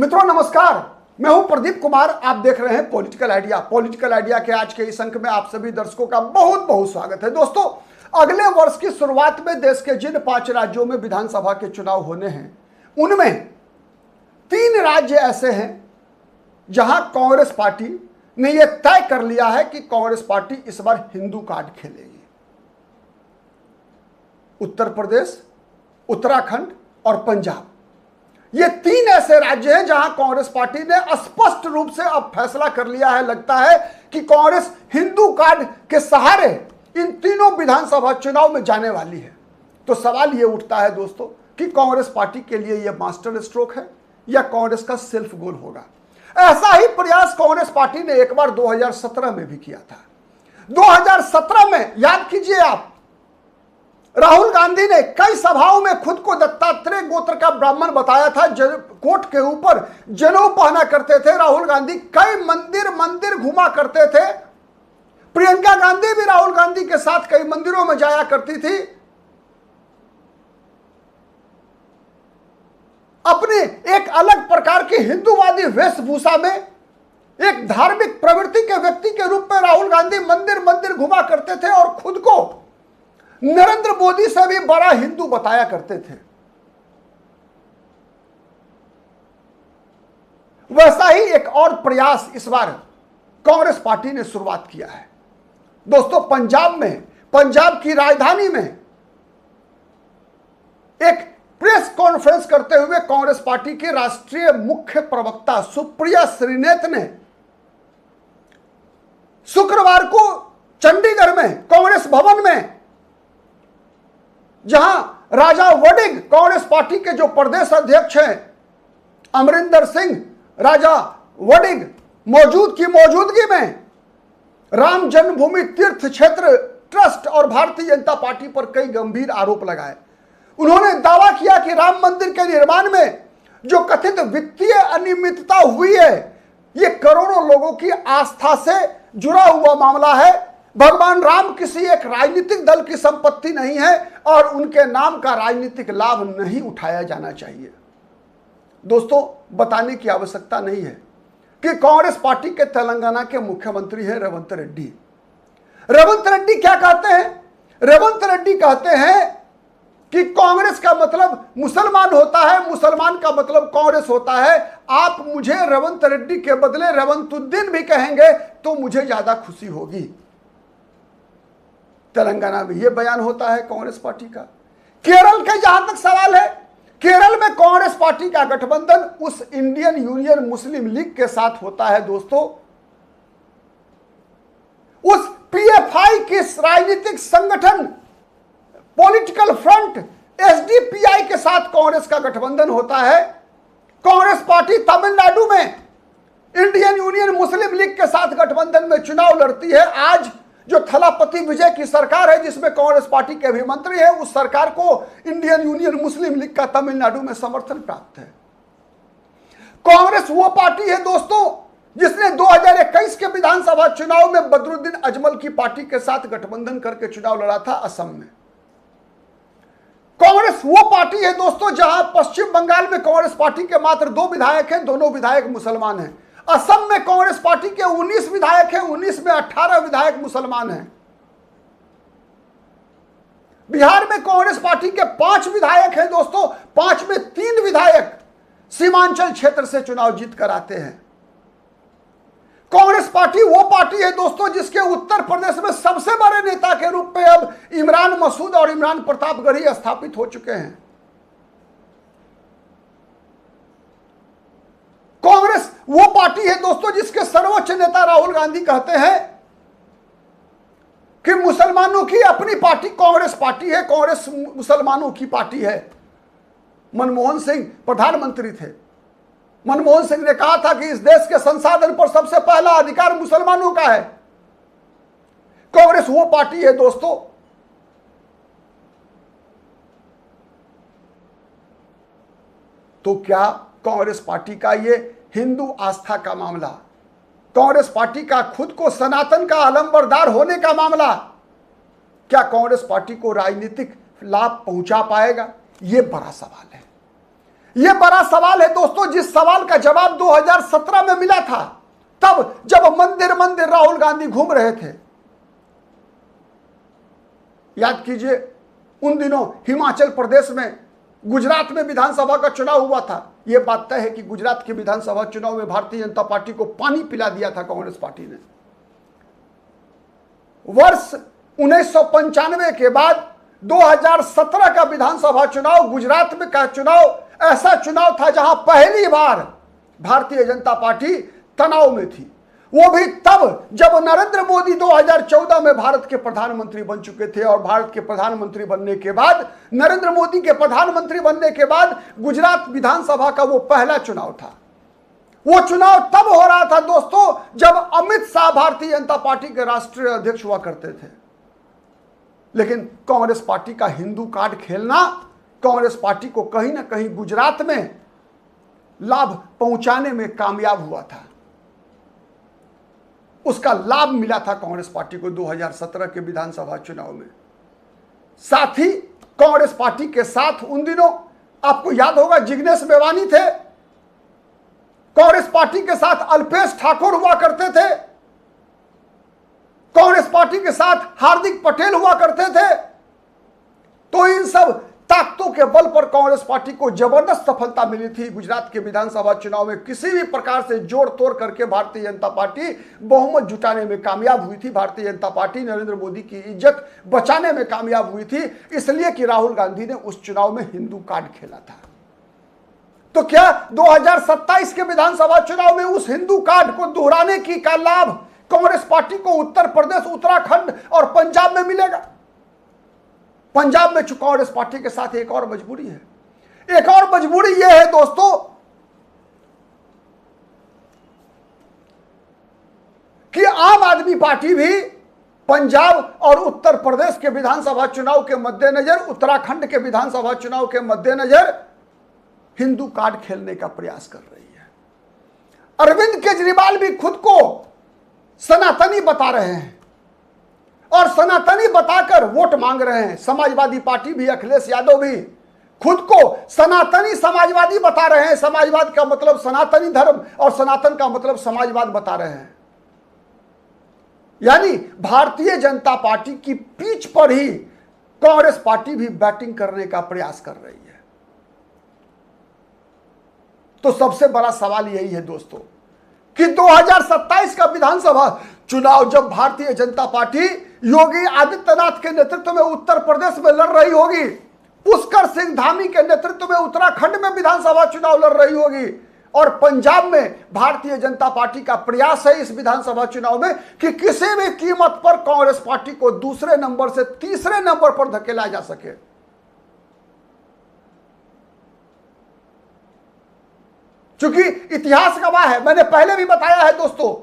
मित्रों नमस्कार, मैं हूं प्रदीप कुमार। आप देख रहे हैं पॉलिटिकल आइडिया। पॉलिटिकल आइडिया के आज के इस अंक में आप सभी दर्शकों का बहुत बहुत स्वागत है। दोस्तों, अगले वर्ष की शुरुआत में देश के जिन 5 राज्यों में विधानसभा के चुनाव होने हैं, उनमें 3 राज्य ऐसे हैं जहां कांग्रेस पार्टी ने यह तय कर लिया है कि कांग्रेस पार्टी इस बार हिंदू कार्ड खेलेगी। उत्तर प्रदेश, उत्तराखंड और पंजाब, ये 3 ऐसे राज्य हैं जहां कांग्रेस पार्टी ने स्पष्ट रूप से अब फैसला कर लिया है। लगता है कि कांग्रेस हिंदू कार्ड के सहारे इन तीनों विधानसभा चुनाव में जाने वाली है। तो सवाल यह उठता है दोस्तों कि कांग्रेस पार्टी के लिए यह मास्टर स्ट्रोक है या कांग्रेस का सेल्फ गोल होगा। ऐसा ही प्रयास कांग्रेस पार्टी ने एक बार 2017 में भी किया था। 2017 में याद कीजिए आप, राहुल गांधी ने कई सभाओं में खुद को दत्तात्रेय गोत्र का ब्राह्मण बताया था। कोट के ऊपर जनेऊ पहना करते थे राहुल गांधी। कई मंदिर घुमा करते थे। प्रियंका गांधी भी राहुल गांधी के साथ कई मंदिरों में जाया करती थी। अपनी एक अलग प्रकार की हिंदूवादी वेशभूषा में एक धार्मिक प्रवृत्ति के व्यक्ति के रूप में राहुल गांधी मंदिर घुमा करते थे और खुद को नरेंद्र मोदी से भी बड़ा हिंदू बताया करते थे। वैसा ही एक और प्रयास इस बार कांग्रेस पार्टी ने शुरुआत किया है। दोस्तों, पंजाब की राजधानी में एक प्रेस कॉन्फ्रेंस करते हुए कांग्रेस पार्टी के राष्ट्रीय मुख्य प्रवक्ता सुप्रिया श्रीनेत ने शुक्रवार को चंडीगढ़ में कांग्रेस भवन में, जहां राजा वडिंग कांग्रेस पार्टी के जो प्रदेश अध्यक्ष हैं अमरिंदर सिंह राजा वडिंग की मौजूदगी में राम जन्मभूमि तीर्थ क्षेत्र ट्रस्ट और भारतीय जनता पार्टी पर कई गंभीर आरोप लगाए। उन्होंने दावा किया कि राम मंदिर के निर्माण में जो कथित वित्तीय अनियमितता हुई है, यह करोड़ों लोगों की आस्था से जुड़ा हुआ मामला है। भगवान राम किसी एक राजनीतिक दल की संपत्ति नहीं है और उनके नाम का राजनीतिक लाभ नहीं उठाया जाना चाहिए। दोस्तों, बताने की आवश्यकता नहीं है कि कांग्रेस पार्टी के तेलंगाना के मुख्यमंत्री हैं रेवंत रेड्डी। रेवंत रेड्डी क्या कहते हैं? रेवंत रेड्डी कहते हैं कि कांग्रेस का मतलब मुसलमान होता है, मुसलमान का मतलब कांग्रेस होता है। आप मुझे रेवंत रेड्डी के बदले रेवंतुद्दीन भी कहेंगे तो मुझे ज्यादा खुशी होगी। तेलंगाना में यह बयान होता है कांग्रेस पार्टी का। केरल का जहां तक सवाल है, केरल में कांग्रेस पार्टी का गठबंधन उस इंडियन यूनियन मुस्लिम लीग के साथ होता है। दोस्तों, उस पीएफआई के राजनीतिक संगठन पॉलिटिकल फ्रंट एसडीपीआई के साथ कांग्रेस का गठबंधन होता है। कांग्रेस पार्टी तमिलनाडु में इंडियन यूनियन मुस्लिम लीग के साथ गठबंधन में चुनाव लड़ती है। आज जो थलापति विजय की सरकार है, जिसमें कांग्रेस पार्टी के भी मंत्री हैं, उस सरकार को इंडियन यूनियन मुस्लिम लीग का तमिलनाडु में समर्थन प्राप्त है। कांग्रेस वो पार्टी है दोस्तों जिसने 2021 के विधानसभा चुनाव में बदरुद्दीन अजमल की पार्टी के साथ गठबंधन करके चुनाव लड़ा था असम में। कांग्रेस वो पार्टी है दोस्तों जहां पश्चिम बंगाल में कांग्रेस पार्टी के मात्र 2 विधायक हैं, दोनों विधायक मुसलमान हैं। असम में कांग्रेस पार्टी के 19 विधायक हैं, 19 में 18 विधायक मुसलमान हैं। बिहार में कांग्रेस पार्टी के 5 विधायक हैं दोस्तों, 5 में 3 विधायक सीमांचल क्षेत्र से चुनाव जीत कर आते हैं। कांग्रेस पार्टी वो पार्टी है दोस्तों जिसके उत्तर प्रदेश में सबसे बड़े नेता के रूप में अब इमरान मसूद और इमरान प्रतापगढ़ी स्थापित हो चुके हैं। कांग्रेस वो पार्टी है दोस्तों जिसके सर्वोच्च नेता राहुल गांधी कहते हैं कि मुसलमानों की अपनी पार्टी कांग्रेस पार्टी है, कांग्रेस मुसलमानों की पार्टी है। मनमोहन सिंह प्रधानमंत्री थे। मनमोहन सिंह ने कहा था कि इस देश के संसाधन पर सबसे पहला अधिकार मुसलमानों का है। कांग्रेस वो पार्टी है दोस्तों तो क्या कांग्रेस पार्टी का ये हिंदू आस्था का मामला, कांग्रेस पार्टी का खुद को सनातन का अलंबरदार होने का मामला, क्या कांग्रेस पार्टी को राजनीतिक लाभ पहुंचा पाएगा? ये बड़ा सवाल है। यह बड़ा सवाल है दोस्तों, जिस सवाल का जवाब 2017 में मिला था, तब जब मंदिर मंदिर राहुल गांधी घूम रहे थे। याद कीजिए, उन दिनों हिमाचल प्रदेश में, गुजरात में विधानसभा का चुनाव हुआ था। यह बात तय है कि गुजरात के विधानसभा चुनाव में भारतीय जनता पार्टी को पानी पिला दिया था कांग्रेस पार्टी ने। वर्ष 1995 के बाद 2017 का विधानसभा चुनाव, गुजरात में का चुनाव ऐसा चुनाव था जहां पहली बार भारतीय जनता पार्टी तनाव में थी। वो भी तब जब नरेंद्र मोदी 2014 में भारत के प्रधानमंत्री बन चुके थे। और भारत के प्रधानमंत्री बनने के बाद, नरेंद्र मोदी के प्रधानमंत्री बनने के बाद गुजरात विधानसभा का वो पहला चुनाव था। वो चुनाव तब हो रहा था दोस्तों जब अमित शाह भारतीय जनता पार्टी के राष्ट्रीय अध्यक्ष हुआ करते थे। लेकिन कांग्रेस पार्टी का हिंदू कार्ड खेलना कांग्रेस पार्टी को कहीं ना कहीं गुजरात में लाभ पहुंचाने में कामयाब हुआ था। उसका लाभ मिला था कांग्रेस पार्टी को 2017 के विधानसभा चुनाव में। साथ ही कांग्रेस पार्टी के साथ उन दिनों आपको याद होगा जिग्नेश मेवानी थे, कांग्रेस पार्टी के साथ अल्पेश ठाकुर हुआ करते थे, कांग्रेस पार्टी के साथ हार्दिक पटेल हुआ करते थे। तो इन सब ताकतों के बल पर कांग्रेस पार्टी को जबरदस्त सफलता मिली थी गुजरात के विधानसभा चुनाव में। किसी भी प्रकार से जोड़ तोड़ करके भारतीय जनता पार्टी बहुमत जुटाने में कामयाब हुई थी। भारतीय जनता पार्टी नरेंद्र मोदी की इज्जत बचाने में कामयाब हुई थी, इसलिए कि राहुल गांधी ने उस चुनाव में हिंदू कार्ड खेला था। तो क्या 2027 के विधानसभा चुनाव में उस हिंदू कार्ड को दोहराने की का लाभ कांग्रेस पार्टी को उत्तर प्रदेश, उत्तराखंड और पंजाब में मिलेगा? पंजाब में कांग्रेस पार्टी के साथ एक और मजबूरी है। एक और मजबूरी यह है दोस्तों कि आम आदमी पार्टी भी पंजाब और उत्तर प्रदेश के विधानसभा चुनाव के मद्देनजर, उत्तराखंड के विधानसभा चुनाव के मद्देनजर हिंदू कार्ड खेलने का प्रयास कर रही है। अरविंद केजरीवाल भी खुद को सनातनी बता रहे हैं और सनातनी बताकर वोट मांग रहे हैं। समाजवादी पार्टी भी, अखिलेश यादव भी खुद को सनातनी समाजवादी बता रहे हैं। समाजवाद का मतलब सनातनी धर्म और सनातन का मतलब समाजवाद बता रहे हैं। यानी भारतीय जनता पार्टी की पीछ पर ही कांग्रेस पार्टी भी बैटिंग करने का प्रयास कर रही है। तो सबसे बड़ा सवाल यही है दोस्तों कि 2027 का विधानसभा चुनाव जब भारतीय जनता पार्टी योगी आदित्यनाथ के नेतृत्व में उत्तर प्रदेश में लड़ रही होगी, पुष्कर सिंह धामी के नेतृत्व में उत्तराखंड में विधानसभा चुनाव लड़ रही होगी, और पंजाब में भारतीय जनता पार्टी का प्रयास है इस विधानसभा चुनाव में कि किसी भी कीमत पर कांग्रेस पार्टी को दूसरे नंबर से तीसरे नंबर पर धकेला जा सके। क्योंकि इतिहास गवाह है, मैंने पहले भी बताया है दोस्तों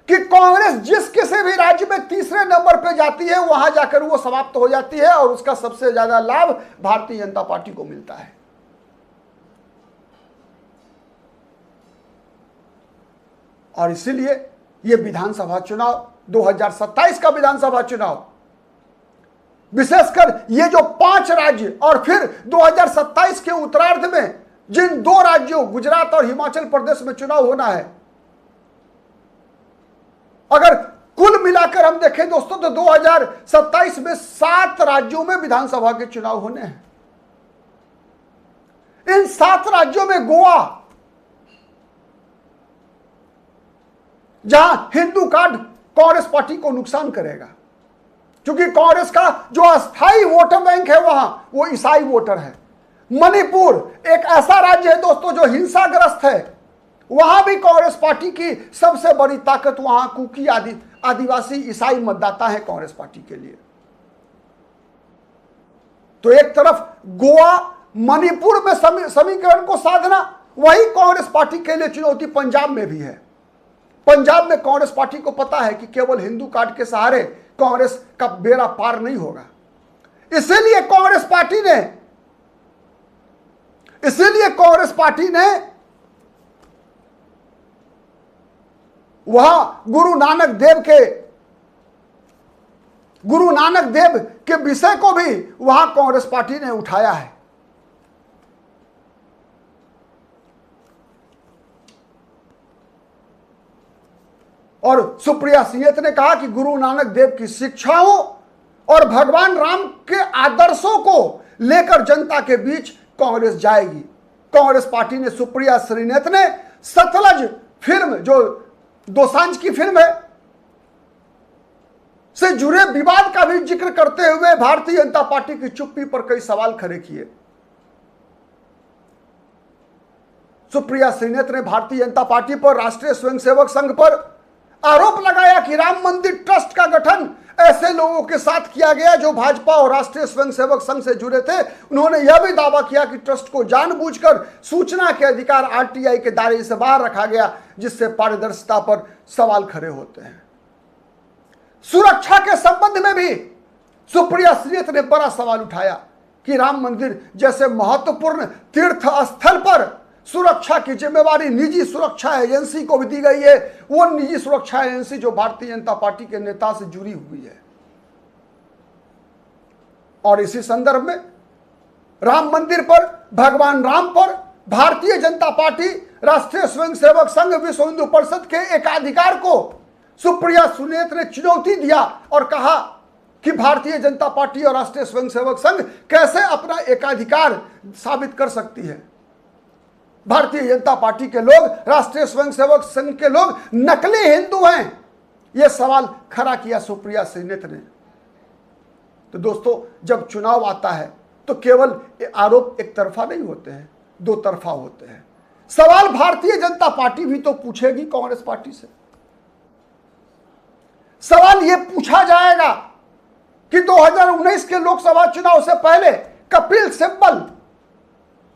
कि कांग्रेस जिस किसी भी राज्य में तीसरे नंबर पे जाती है वहां जाकर वो समाप्त हो जाती है और उसका सबसे ज्यादा लाभ भारतीय जनता पार्टी को मिलता है। और इसीलिए ये विधानसभा चुनाव 2027 का विधानसभा चुनाव, विशेषकर ये जो 5 राज्य और फिर 2027 के उत्तरार्ध में जिन 2 राज्यों गुजरात और हिमाचल प्रदेश में चुनाव होना है, अगर कुल मिलाकर हम देखें दोस्तों तो 2027 में 7 राज्यों में विधानसभा के चुनाव होने हैं। इन 7 राज्यों में गोवा, जहां हिंदू कार्ड कांग्रेस पार्टी को नुकसान करेगा, क्योंकि कांग्रेस का जो अस्थायी वोटर बैंक है वहां वो ईसाई वोटर है। मणिपुर एक ऐसा राज्य है दोस्तों जो हिंसाग्रस्त है, वहां भी कांग्रेस पार्टी की सबसे बड़ी ताकत वहां कुकी आदिवासी ईसाई मतदाता है कांग्रेस पार्टी के लिए। तो एक तरफ गोवा, मणिपुर में समीकरण को साधना, वही कांग्रेस पार्टी के लिए चुनौती पंजाब में भी है। पंजाब में कांग्रेस पार्टी को पता है कि केवल हिंदू कार्ड के सहारे कांग्रेस का बेड़ा पार नहीं होगा। इसीलिए कांग्रेस पार्टी ने वहां गुरु नानक देव के विषय को भी वहां कांग्रेस पार्टी ने उठाया है। और सुप्रिया सुलेत ने कहा कि गुरु नानक देव की शिक्षाओं और भगवान राम के आदर्शों को लेकर जनता के बीच कांग्रेस जाएगी। कांग्रेस पार्टी ने सुप्रिया सुलेत ने सतलज फिल्म, जो दोसांझ की फिल्म है, से जुड़े विवाद का भी जिक्र करते हुए भारतीय जनता पार्टी की चुप्पी पर कई सवाल खड़े किए। सुप्रिया सुलेत ने भारतीय जनता पार्टी पर, राष्ट्रीय स्वयंसेवक संघ पर आरोप लगाया कि राम मंदिर ट्रस्ट का गठन ऐसे लोगों के साथ किया गया जो भाजपा और राष्ट्रीय स्वयंसेवक संघ से जुड़े थे। उन्होंने यह भी दावा किया कि ट्रस्ट को जानबूझकर सूचना के अधिकार आरटीआई के दायरे से बाहर रखा गया, जिससे पारदर्शिता पर सवाल खड़े होते हैं। सुरक्षा के संबंध में भी सुप्रिया सुलेत ने बड़ा सवाल उठाया कि राम मंदिर जैसे महत्वपूर्ण तीर्थ स्थल पर सुरक्षा की जिम्मेवारी निजी सुरक्षा एजेंसी को भी दी गई है, वो निजी सुरक्षा एजेंसी जो भारतीय जनता पार्टी के नेता से जुड़ी हुई है। और इसी संदर्भ में राम मंदिर पर, भगवान राम पर भारतीय जनता पार्टी, राष्ट्रीय स्वयंसेवक संघ, विश्व हिंदू परिषद के एकाधिकार को सुप्रिया सुलेत ने चुनौती दिया और कहा कि भारतीय जनता पार्टी और राष्ट्रीय स्वयंसेवक संघ कैसे अपना एकाधिकार साबित कर सकती है। भारतीय जनता पार्टी के लोग, राष्ट्रीय स्वयंसेवक संघ के लोग नकली हिंदू हैं, यह सवाल खड़ा किया सुप्रिया सुलेत ने। तो दोस्तों, जब चुनाव आता है तो केवल आरोप एक तरफा नहीं होते हैं, दो तरफा होते हैं। सवाल भारतीय जनता पार्टी भी तो पूछेगी कांग्रेस पार्टी से। सवाल यह पूछा जाएगा कि 2019 के लोकसभा चुनाव से पहले कपिल सिब्बल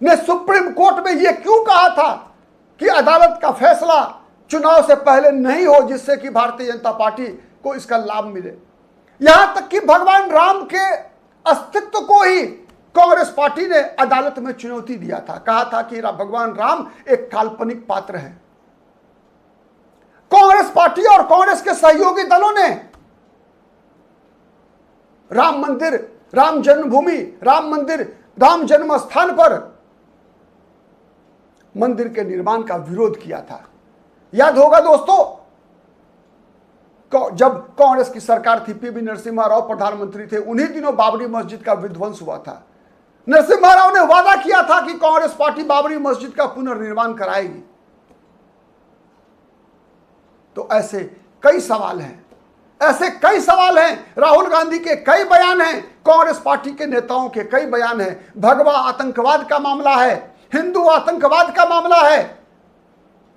ने सुप्रीम कोर्ट में यह क्यों कहा था कि अदालत का फैसला चुनाव से पहले नहीं हो, जिससे कि भारतीय जनता पार्टी को इसका लाभ मिले। यहां तक कि भगवान राम के अस्तित्व को ही कांग्रेस पार्टी ने अदालत में चुनौती दिया था, कहा था कि भगवान राम एक काल्पनिक पात्र है। कांग्रेस पार्टी और कांग्रेस के सहयोगी दलों ने राम मंदिर, राम जन्मभूमि, राम मंदिर, राम जन्म स्थान पर मंदिर के निर्माण का विरोध किया था। याद होगा दोस्तों, जब कांग्रेस की सरकार थी, पीवी नरसिम्हा राव प्रधानमंत्री थे, उन्हीं दिनों बाबरी मस्जिद का विध्वंस हुआ था। नरसिम्हा राव ने वादा किया था कि कांग्रेस पार्टी बाबरी मस्जिद का पुनर्निर्माण कराएगी। तो ऐसे कई सवाल हैं, ऐसे कई सवाल हैं। राहुल गांधी के कई बयान हैं, कांग्रेस पार्टी के नेताओं के कई बयान हैं। भगवा आतंकवाद का मामला है, हिंदू आतंकवाद का मामला है,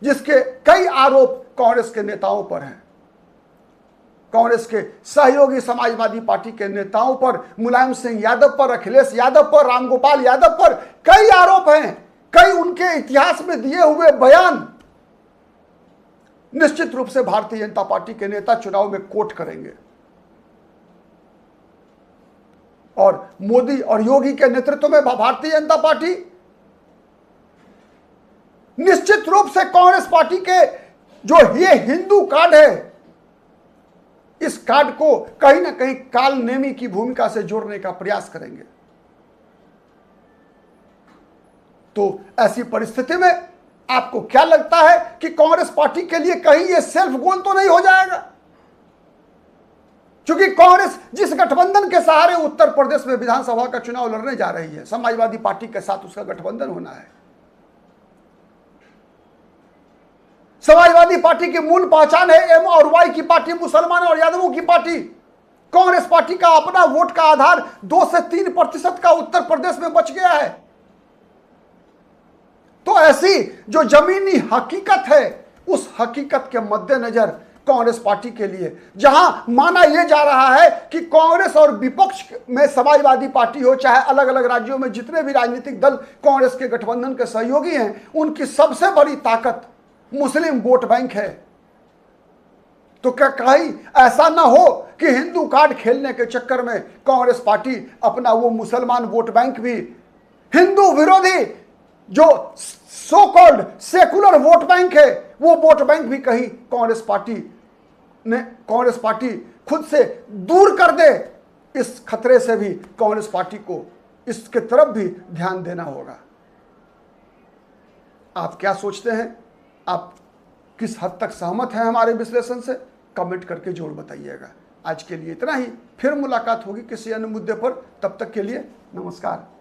जिसके कई आरोप कांग्रेस के नेताओं पर हैं। कांग्रेस के सहयोगी समाजवादी पार्टी के नेताओं पर, मुलायम सिंह यादव पर, अखिलेश यादव पर, रामगोपाल यादव पर कई आरोप हैं। कई उनके इतिहास में दिए हुए बयान निश्चित रूप से भारतीय जनता पार्टी के नेता चुनाव में कोट करेंगे। और मोदी और योगी के नेतृत्व में भारतीय जनता पार्टी निश्चित रूप से कांग्रेस पार्टी के जो ये हिंदू कार्ड है, इस कार्ड को कहीं ना कहीं कालनेमी की भूमिका से जोड़ने का प्रयास करेंगे। तो ऐसी परिस्थिति में आपको क्या लगता है कि कांग्रेस पार्टी के लिए कहीं यह सेल्फ गोल तो नहीं हो जाएगा? क्योंकि कांग्रेस जिस गठबंधन के सहारे उत्तर प्रदेश में विधानसभा का चुनाव लड़ने जा रही है, समाजवादी पार्टी के साथ उसका गठबंधन होना है। समाजवादी पार्टी की मूल पहचान है एम और वाई की पार्टी, मुसलमान और यादवों की पार्टी। कांग्रेस पार्टी का अपना वोट का आधार 2 से 3% का उत्तर प्रदेश में बच गया है। तो ऐसी जो जमीनी हकीकत है, उस हकीकत के मद्देनजर कांग्रेस पार्टी के लिए, जहां माना यह जा रहा है कि कांग्रेस और विपक्ष में समाजवादी पार्टी हो, चाहे अलग अलग राज्यों में जितने भी राजनीतिक दल कांग्रेस के गठबंधन के सहयोगी हैं, उनकी सबसे बड़ी ताकत मुस्लिम वोट बैंक है। तो क्या कहीं ऐसा ना हो कि हिंदू कार्ड खेलने के चक्कर में कांग्रेस पार्टी अपना वो मुसलमान वोट बैंक भी, हिंदू विरोधी जो so called secular vote bank है, वो वोट बैंक भी कहीं कांग्रेस पार्टी खुद से दूर कर दे। इस खतरे से भी कांग्रेस पार्टी को इसके तरफ भी ध्यान देना होगा। आप क्या सोचते हैं? आप किस हद तक सहमत हैं हमारे विश्लेषण से, कमेंट करके जरूर बताइएगा। आज के लिए इतना ही, फिर मुलाकात होगी किसी अन्य मुद्दे पर। तब तक के लिए नमस्कार।